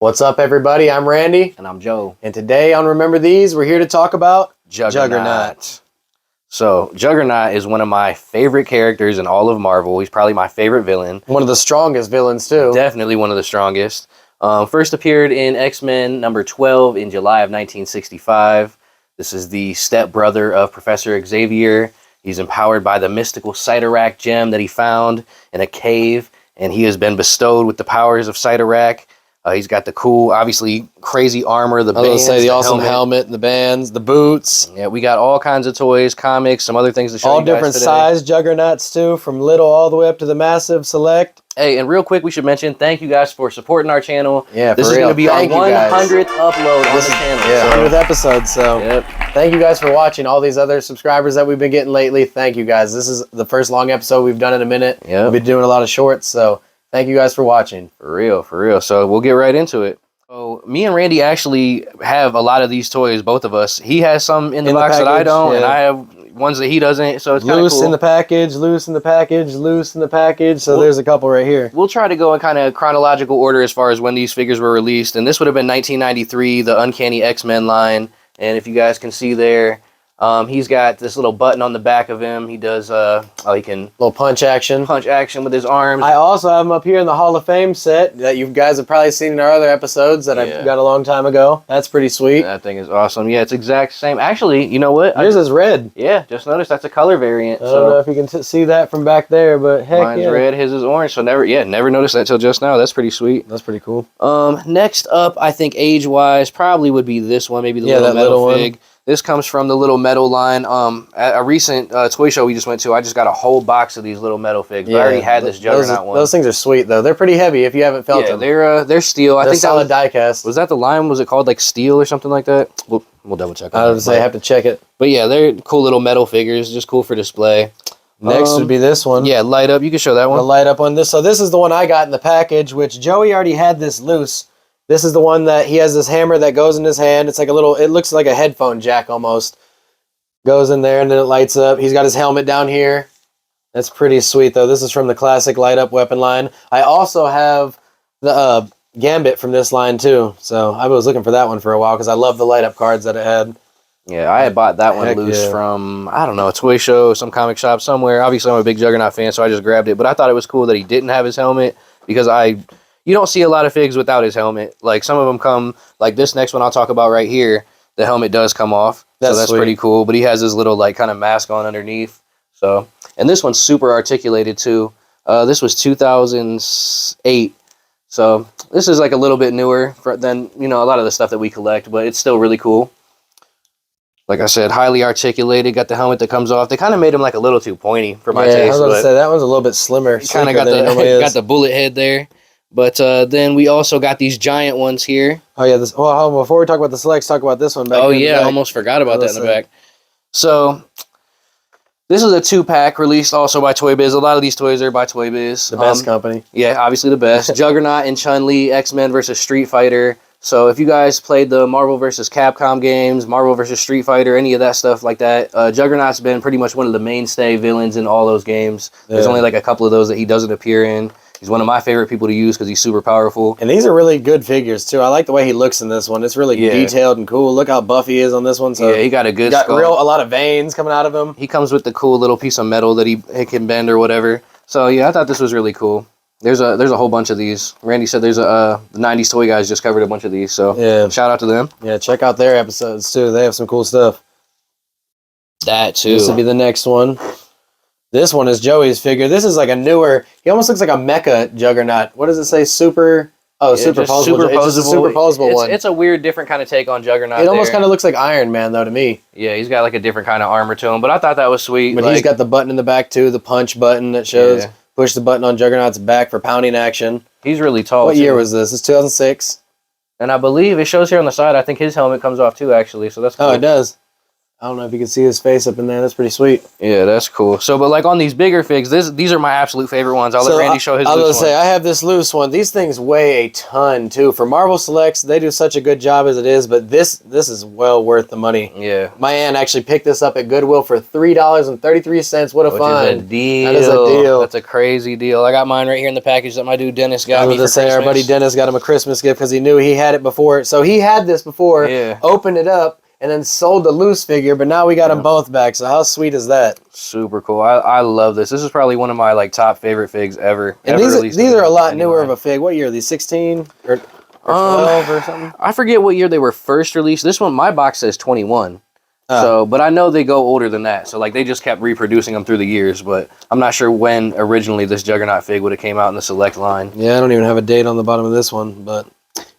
What's up, everybody? I'm Randy. And I'm Joe. And today on Remember These, we're here to talk about Juggernaut. So, Juggernaut is one of my favorite characters in all of Marvel. He's probably my favorite villain. One of the strongest villains, too. Definitely one of the strongest. First appeared in X-Men number 12 in July of 1965. This is the stepbrother of Professor Xavier. He's empowered by the mystical Cyttorak gem that he found in a cave, and he has been bestowed with the powers of Cyttorak. He's got the cool, obviously, crazy armor, the bands, the awesome helmet, the bands, the boots. Yeah, we got all kinds of toys, comics, some other things to show all you guys different today. size Juggernauts, too, from little all the way up to the massive select. Hey, and real quick, we should mention, thank you guys for supporting our channel. Yeah, this is going to be our 100th upload on the channel. Yeah, 100th episode, so yep. Thank you guys for watching. All these other subscribers that we've been getting lately, thank you guys. This is the first long episode we've done in a minute. Yep. We've been doing a lot of shorts, so thank you guys for watching. For real. So we'll get right into it. So me and Randy actually have a lot of these toys, both of us. He has some in the box that I don't, and I have ones that he doesn't, so it's kind of cool. Loose in the package, loose in the package, loose in the package, so there's a couple right here. We'll try to go in kind of chronological order as far as when these figures were released, and this would have been 1993, the Uncanny X-Men line, and if you guys can see there, he's got this little button on the back of him. He does, he can... little punch action with his arms. I also have him up here in the Hall of Fame set that you guys have probably seen in our other episodes that I got a long time ago. That's pretty sweet. That thing is awesome. Yeah, it's exact same. Actually, you know what? Yours is red. Yeah, just noticed that's a color variant. I don't know if you can see that from back there, but heck mine's red, his is orange. So never noticed that till just now. That's pretty sweet. That's pretty cool. Next up, I think age-wise, probably would be this one, maybe the little metal fig. This comes from the little metal line. At a recent toy show we just went to, I just got a whole box of these little metal figs. Yeah, I already had this Juggernaut one. Those things are sweet, though. They're pretty heavy if you haven't felt them. They're steel. I think solid die cast. Was that the line? Was it called like steel or something like that? We'll double check. I would say I have to check it. But yeah, they're cool little metal figures, just cool for display. Next would be this one. Yeah, light up. You can show that one. The light up one. So this is the one I got in the package, which Joey already had this loose. This is the one that he has this hammer that goes in his hand. It's like it looks like a headphone jack almost. Goes in there and then it lights up. He's got his helmet down here. That's pretty sweet, though. This is from the classic light up weapon line. I also have the Gambit from this line, too. So I was looking for that one for a while because I love the light up cards that it had. Yeah, I had bought that one loose from, I don't know, a toy show, some comic shop somewhere. Obviously, I'm a big Juggernaut fan, so I just grabbed it. But I thought it was cool that he didn't have his helmet because you don't see a lot of figs without his helmet. Like, some of them come, like this next one I'll talk about right here, the helmet does come off. So that's pretty cool. But he has his little, like, kind of mask on underneath. So, and this one's super articulated, too. This was 2008. So this is, like, a little bit newer than, a lot of the stuff that we collect. But it's still really cool. Like I said, highly articulated. Got the helmet that comes off. They kind of made him, like, a little too pointy for my taste. I was going to say, that one's a little bit slimmer. Kind of got the bullet head there. But then we also got these giant ones here. Oh, yeah. Before we talk about the selects, talk about this one back I almost forgot about that in the back. So, this is a 2-pack released also by Toy Biz. A lot of these toys are by Toy Biz. The best company. Yeah, obviously the best. Juggernaut and Chun-Li, X-Men versus Street Fighter. So, if you guys played the Marvel versus Capcom games, Marvel versus Street Fighter, any of that stuff like that, Juggernaut's been pretty much one of the mainstay villains in all those games. There's only like a couple of those that he doesn't appear in. He's one of my favorite people to use because he's super powerful. And these are really good figures, too. I like the way he looks in this one. It's really detailed and cool. Look how buff he is on this one. So yeah, he got a good skull. A lot of veins coming out of him. He comes with the cool little piece of metal that he can bend or whatever. So, yeah, I thought this was really cool. There's a whole bunch of these. Randy said there's the 90s Toy Guys just covered a bunch of these. So, yeah, shout out to them. Yeah, check out their episodes, too. They have some cool stuff. That, too. This will be the next one. This one is Joey's figure. This is like a newer... He almost looks like a mecha Juggernaut. What does it say? Super... Oh, superposable. It's a superposable one. It's a weird, different kind of take on Juggernaut. It almost kind of looks like Iron Man, though, to me. Yeah, he's got like a different kind of armor to him, but I thought that was sweet. But he's got the button in the back, too, the punch button that shows push the button on Juggernaut's back for pounding action. He's really tall, What year was this? It's 2006. And I believe it shows here on the side, I think his helmet comes off, too, actually, so that's cool. Oh, it does. I don't know if you can see his face up in there. That's pretty sweet. Yeah, that's cool. So, but like on these bigger figs, these are my absolute favorite ones. I'll let Randy show his. I was gonna say I have this loose one. These things weigh a ton too. For Marvel Selects, they do such a good job as it is, but this is well worth the money. Yeah. My aunt actually picked this up at Goodwill for $3.33. What a find! Which is a deal. That is a deal. That's a crazy deal. I got mine right here in the package that my dude Dennis got me for Christmas. Our buddy Dennis got him a Christmas gift because he knew he had it before. So he had this before. Yeah. Opened it up. And then sold the loose figure, but now we got them both back. So how sweet is that? Super cool. I love this. This is probably one of my like top favorite figs ever. And these are a lot newer of a fig. What year are these? 16 or 12 or something? I forget what year they were first released. This one, my box says 21. So, but I know they go older than that. So like they just kept reproducing them through the years. But I'm not sure when originally this Juggernaut fig would have came out in the Select line. Yeah, I don't even have a date on the bottom of this one, but.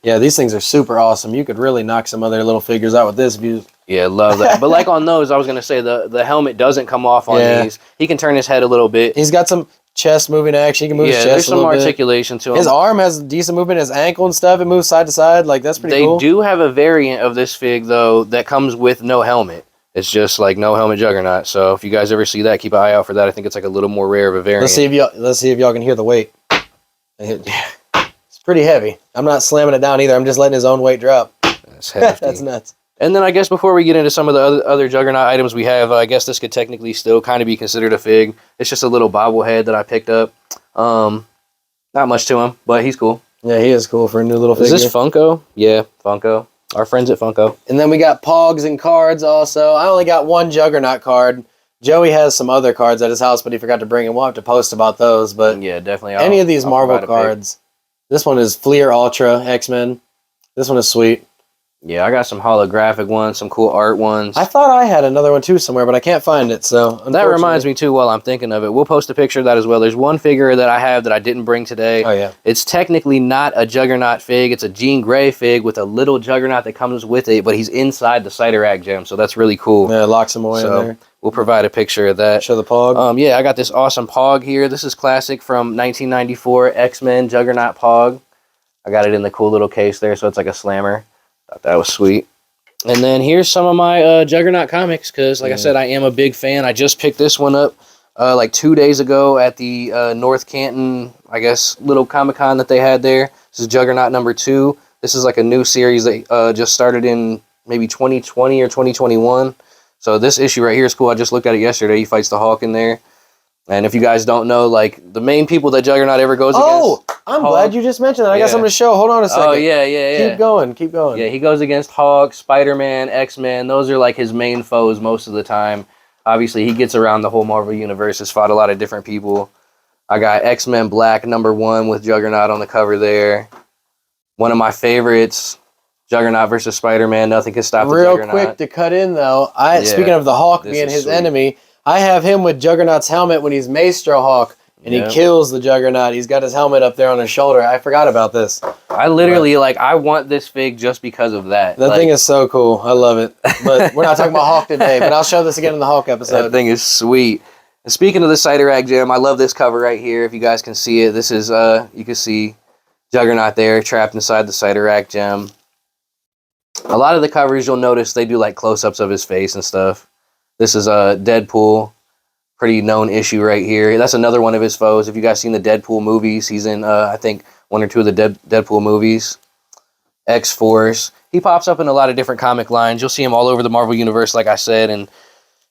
Yeah, these things are super awesome. You could really knock some other little figures out with this if you... Yeah, love that. But like on those, I was going to say the helmet doesn't come off on these. He can turn his head a little bit. He's got some chest moving action. He can move his chest there's a little some articulation to him. His arm has decent movement. His ankle and stuff, it moves side to side. Like, that's pretty cool. They do have a variant of this fig, though, that comes with no helmet. It's just like no helmet Juggernaut. So if you guys ever see that, keep an eye out for that. I think it's like a little more rare of a variant. Let's see if y'all can hear the weight. Pretty heavy. I'm not slamming it down either. I'm just letting his own weight drop. That's hefty. That's nuts. And then I guess before we get into some of the other Juggernaut items we have, I guess this could technically still kind of be considered a fig. It's just a little bobblehead that I picked up. Not much to him, but he's cool. Yeah, he is cool for a new little figure. Is this Funko? Yeah, Funko. Our friends at Funko. And then we got Pogs and cards also. I only got one Juggernaut card. Joey has some other cards at his house, but he forgot to bring them. We'll have to post about those. But yeah, definitely. Any of these Marvel cards. This one is Fleer Ultra X-Men. This one is sweet. Yeah, I got some holographic ones, some cool art ones. I thought I had another one too somewhere, but I can't find it. So that reminds me too. While I'm thinking of it, we'll post a picture of that as well. There's one figure that I have that I didn't bring today. Oh yeah. It's technically not a Juggernaut fig. It's a Jean Grey fig with a little Juggernaut that comes with it, but he's inside the Cyteract gem, so that's really cool. Yeah, locks him away in there. We'll provide a picture of that. Show the Pog. Yeah, I got this awesome Pog here. This is classic from 1994 X-Men Juggernaut Pog. I got it in the cool little case there, so it's like a slammer. Thought that was sweet. And then here's some of my Juggernaut comics, because like I said, I am a big fan. I just picked this one up like 2 days ago at the North Canton, I guess, little Comic-Con that they had there. This is Juggernaut #2. This is like a new series that just started in maybe 2020 or 2021. So this issue right here is cool. I just looked at it yesterday. He fights the Hulk in there. And if you guys don't know, like, the main people that Juggernaut ever goes against... Oh, I'm glad you just mentioned that. I got something to show. Hold on a second. Oh, yeah. Keep going. Yeah, he goes against Hulk, Spider-Man, X-Men. Those are, like, his main foes most of the time. Obviously, he gets around the whole Marvel Universe, has fought a lot of different people. I got X-Men Black #1 with Juggernaut on the cover there. One of my favorites, Juggernaut versus Spider-Man. Nothing can stop the Juggernaut. Real quick to cut in, though. Speaking of the Hulk being his enemy... I have him with Juggernaut's helmet when he's Maestro Hulk, and he kills the Juggernaut. He's got his helmet up there on his shoulder. I forgot about this. I literally, I want this fig just because of that. That thing is so cool. I love it. But we're not talking about Hulk today, but I'll show this again in the Hulk episode. That thing is sweet. And speaking of the Cyteract gem, I love this cover right here. If you guys can see it, this is, you can see Juggernaut there trapped inside the Cyteract gem. A lot of the covers, you'll notice they do, like, close-ups of his face and stuff. This is a Deadpool, pretty known issue right here. That's another one of his foes. If you guys seen the Deadpool movies, he's in, I think, 1 or 2 of the Deadpool movies. X-Force. He pops up in a lot of different comic lines. You'll see him all over the Marvel Universe, like I said. And,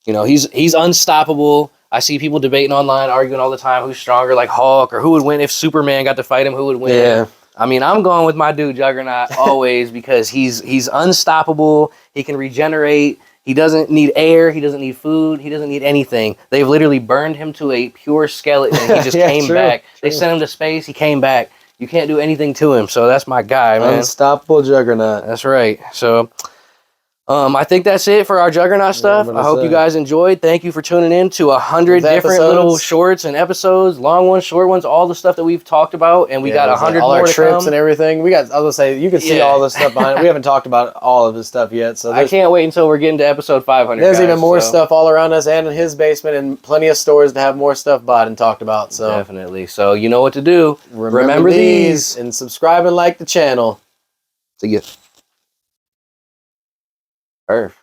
you know, he's unstoppable. I see people debating online, arguing all the time who's stronger, like Hulk, or who would win if Superman got to fight him, who would win. Yeah. I mean, I'm going with my dude Juggernaut always because he's unstoppable. He can regenerate. He doesn't need air. He doesn't need food. He doesn't need anything. They've literally burned him to a pure skeleton. He just came back. They sent him to space. He came back. You can't do anything to him. So that's my guy, man. Unstoppable Juggernaut. That's right. So I think that's it for our Juggernaut stuff. I hope you guys enjoyed. Thank you for tuning in to 100 different little shorts and episodes, long ones, short ones, all the stuff that we've talked about, and we got 100 all more our to trips come. And everything. We got. I was gonna say you can see all this stuff behind it. We haven't talked about all of this stuff yet, so I can't wait until we're getting to episode 500. There's even more stuff all around us and in his basement, and plenty of stores to have more stuff bought and talked about. So definitely. So you know what to do. Remember these and subscribe and like the channel. See ya. Perf.